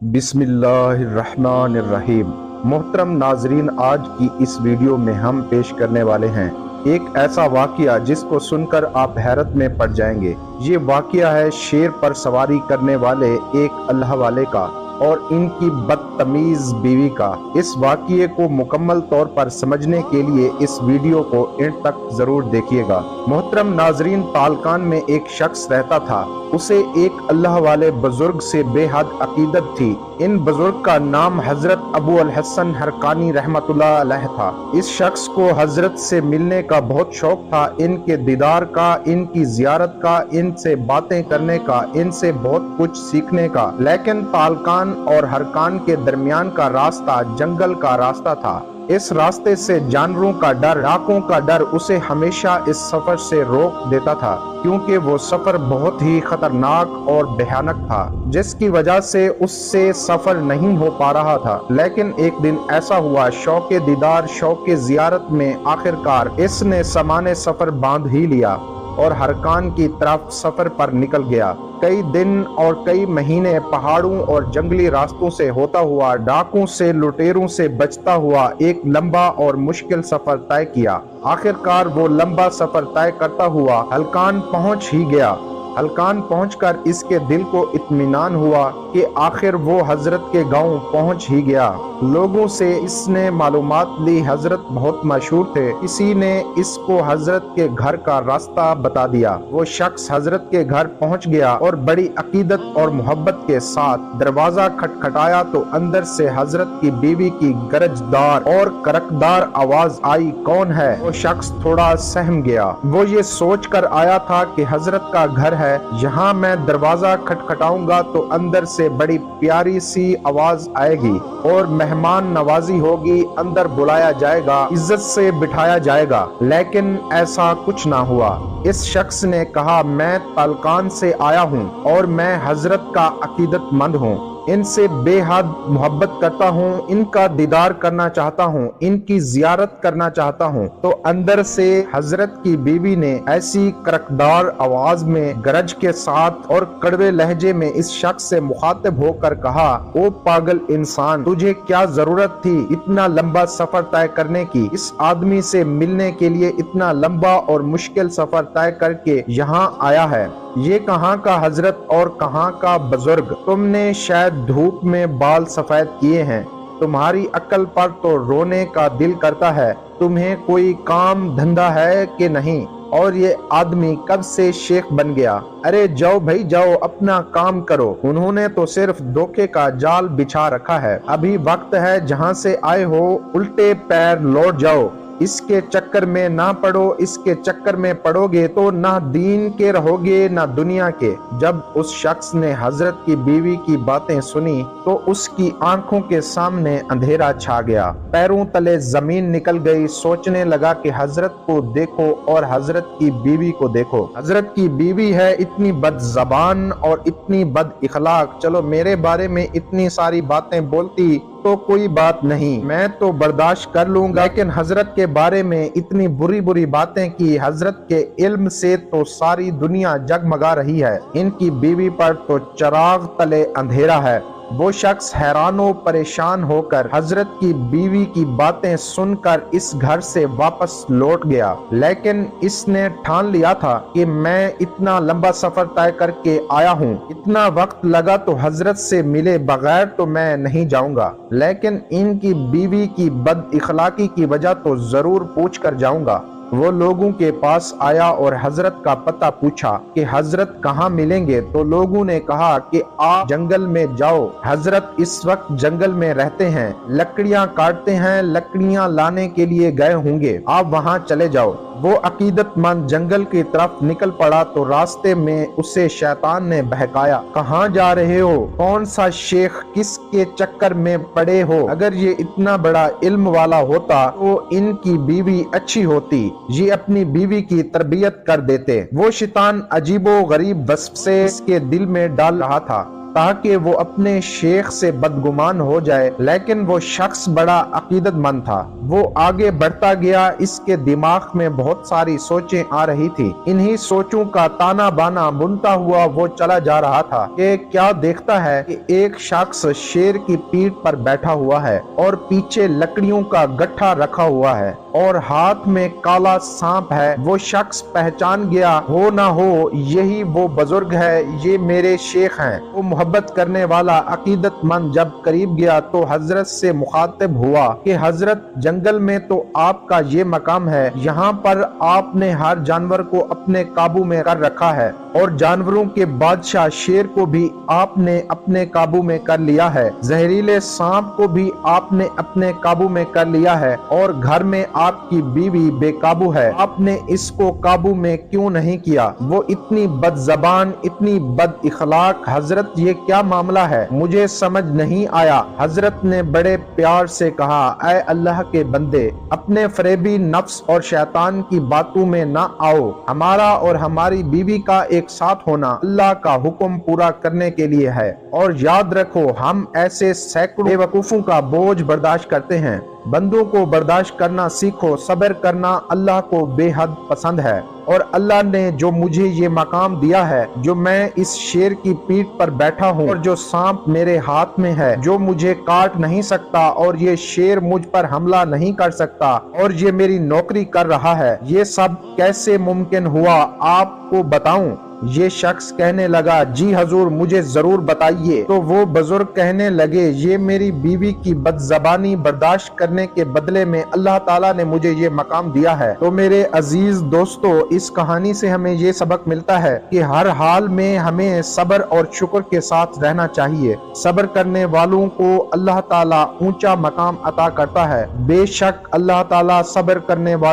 बिस्मिल्लाहिर्रहमानिर्रहीम। मोहतरम नाजरीन, आज की इस वीडियो में हम पेश करने वाले हैं एक ऐसा वाक़या जिसको सुनकर आप हैरत में पड़ जाएंगे। ये वाक़या है शेर पर सवारी करने वाले एक अल्लाह वाले का और इनकी बदतमीज बीवी का। इस वाक़ये को मुकम्मल तौर पर समझने के लिए इस वीडियो को एंड तक जरूर देखिएगा। मोहतरम नाजरीन, तालकान में एक शख्स रहता था। उसे एक अल्लाह वाले बुजुर्ग से बेहद अकीदत थी। इन बुजुर्ग का नाम हजरत अबू अल हसन हरकानी रहमतुल्लाह अलैह था। इस शख्स को हजरत से मिलने का बहुत शौक था, इनके दीदार का, इनकी जियारत का, इनसे बातें करने का, इनसे बहुत कुछ सीखने का। लेकिन तालकान और हरकान के दरमियान का रास्ता जंगल का रास्ता था। इस रास्ते से जानवरों का डर, डाकुओं का डर उसे हमेशा इस सफर से रोक देता था, क्योंकि वो सफर बहुत ही खतरनाक और भयानक था, जिसकी वजह से उससे सफर नहीं हो पा रहा था। लेकिन एक दिन ऐसा हुआ, शौके दीदार, शौके जियारत में आखिरकार इसने सामान्य सफर बांध ही लिया और हरकान की तरफ सफर पर निकल गया। कई दिन और कई महीने पहाड़ों और जंगली रास्तों से होता हुआ, डाकुओं से, लुटेरों से बचता हुआ एक लंबा और मुश्किल सफर तय किया। आखिरकार वो लंबा सफर तय करता हुआ हलकान पहुंच ही गया। हलकान पहुंचकर इसके दिल को इत्मीनान हुआ कि आखिर वो हजरत के गांव पहुंच ही गया। लोगों से इसने मालूमात ली, हजरत बहुत मशहूर थे। किसी ने इसको हजरत के घर का रास्ता बता दिया। वो शख्स हजरत के घर पहुंच गया और बड़ी अकीदत और मोहब्बत के साथ दरवाजा खटखटाया तो अंदर से हजरत की बीवी की गरजदार और करकदार आवाज आई, कौन है? वो शख्स थोड़ा सहम गया। वो ये सोच कर आया था कि हजरत का घर है, यहाँ मैं दरवाजा खटखटाऊंगा तो अंदर से बड़ी प्यारी सी आवाज आएगी और मेहमान नवाजी होगी, अंदर बुलाया जाएगा, इज्जत से बिठाया जाएगा। लेकिन ऐसा कुछ ना हुआ। इस शख्स ने कहा, मैं तालकान से आया हूँ और मैं हजरत का अकीदतमंद हूँ, इनसे बेहद मोहब्बत करता हूँ, इनका दीदार करना चाहता हूँ, इनकी जियारत करना चाहता हूँ। तो अंदर से हजरत की बीवी ने ऐसी करकदार आवाज में, गरज के साथ और कड़वे लहजे में इस शख्स से मुखातिब होकर कहा, ओ पागल इंसान, तुझे क्या जरूरत थी इतना लंबा सफर तय करने की? इस आदमी से मिलने के लिए इतना लंबा और मुश्किल सफर तय करके यहाँ आया है। ये कहाँ का हजरत और कहाँ का बुजुर्ग? तुमने शायद धूप में बाल सफेद किए हैं, तुम्हारी अक्ल पर तो रोने का दिल करता है। तुम्हें कोई काम धंधा है कि नहीं? और ये आदमी कब से शेख बन गया? अरे जाओ भाई जाओ, अपना काम करो। उन्होंने तो सिर्फ धोखे का जाल बिछा रखा है। अभी वक्त है, जहाँ से आए हो उल्टे पैर लौट जाओ। इसके चक्कर में ना पड़ो, इसके चक्कर में पड़ोगे तो ना दीन के रहोगे ना दुनिया के। जब उस शख्स ने हजरत की बीवी की बातें सुनी तो उसकी आंखों के सामने अंधेरा छा गया, पैरों तले जमीन निकल गई। सोचने लगा कि हजरत को देखो और हजरत की बीवी को देखो। हजरत की बीवी है इतनी बदजबान और इतनी बद इखलाक, चलो मेरे बारे में इतनी सारी बातें बोलती तो कोई बात नहीं, मैं तो बर्दाश्त कर लूंगा, लेकिन हजरत के बारे में इतनी बुरी बुरी बातें की। हजरत के इल्म से तो सारी दुनिया जगमगा रही है, इनकी बीवी पर तो चिराग तले अंधेरा है। वो शख्स हैरानो परेशान होकर हजरत की बीवी की बातें सुनकर इस घर से वापस लौट गया। लेकिन इसने ठान लिया था कि मैं इतना लंबा सफर तय करके आया हूँ, इतना वक्त लगा तो हजरत से मिले बगैर तो मैं नहीं जाऊंगा। लेकिन इनकी बीवी की बद इखलाकी की वजह तो जरूर पूछ कर जाऊंगा। वो लोगों के पास आया और हजरत का पता पूछा कि हजरत कहाँ मिलेंगे। तो लोगों ने कहा कि आप जंगल में जाओ, हजरत इस वक्त जंगल में रहते हैं, लकड़ियाँ काटते हैं, लकड़ियाँ लाने के लिए गए होंगे, आप वहाँ चले जाओ। वो अकीदतमंद जंगल की तरफ निकल पड़ा तो रास्ते में उसे शैतान ने बहकाया, कहाँ जा रहे हो? कौन सा शेख? किसके चक्कर में पड़े हो? अगर ये इतना बड़ा इल्म वाला होता तो इनकी बीवी अच्छी होती, ये अपनी बीवी की तरबियत कर देते। वो शैतान अजीबो गरीब वस्फ से इसके दिल में डाल रहा था। ताकि वो अपने शेख से बदगुमान हो जाए, लेकिन वो शख्स बड़ा अकीदतमंद था। वो आगे बढ़ता गया, इसके दिमाग में बहुत सारी सोचें आ रही थी। इन्हीं सोचों का ताना बाना बुनता हुआ वो चला जा रहा था कि क्या देखता है कि एक शख्स शेर की पीठ पर बैठा हुआ है और पीछे लकड़ियों का गट्ठा रखा हुआ है और हाथ में काला सांप है। वो शख्स पहचान गया, हो ना हो यही वो बुजुर्ग है, ये मेरे शेख हैं। वो मोहब्बत करने वाला अकीदतमंद जब करीब गया तो हजरत से मुखातिब हुआ कि हजरत, जंगल में तो आपका ये मकाम है, यहाँ पर आपने हर जानवर को अपने काबू में कर रखा है और जानवरों के बादशाह शेर को भी आपने अपने काबू में कर लिया है, जहरीले सांप को भी आपने अपने काबू में कर लिया है और घर में आपकी बीवी बेकाबू है, आपने इसको काबू में क्यों नहीं किया? वो इतनी बदजबान, इतनी बद इखलाक, हजरत ये क्या मामला है, मुझे समझ नहीं आया। हजरत ने बड़े प्यार से कहा, ऐ अल्लाह के बंदे, अपने फरेबी नफ्स और शैतान की बातों में ना आओ। हमारा और हमारी बीवी का एक साथ होना अल्लाह का हुक्म पूरा करने के लिए है और याद रखो, हम ऐसे सैकड़ों बेवकूफों का बोझ बर्दाश्त करते हैं। बंदों को बर्दाश्त करना सीखो, सब्र करना अल्लाह को बेहद पसंद है और अल्लाह ने जो मुझे ये मकाम दिया है, जो मैं इस शेर की पीठ पर बैठा हूँ और जो सांप मेरे हाथ में है, जो मुझे काट नहीं सकता और ये शेर मुझ पर हमला नहीं कर सकता और ये मेरी नौकरी कर रहा है, ये सब कैसे मुमकिन हुआ आपको बताऊं? ये शख्स कहने लगा, जी हजूर, मुझे जरूर बताइए। तो वो बुजुर्ग कहने लगे, ये मेरी बीवी की बदजबानी बर्दाश्त करने के बदले में अल्लाह ताला ने मुझे ये मकाम दिया है। तो मेरे अजीज दोस्तों, इस कहानी से हमें ये सबक मिलता है कि हर हाल में हमें सब्र और शुक्र के साथ रहना चाहिए। सब्र करने वालों को अल्लाह ताला ऊंचा मकाम अता करता है। बेशक अल्लाह ताला सब्र करने वालों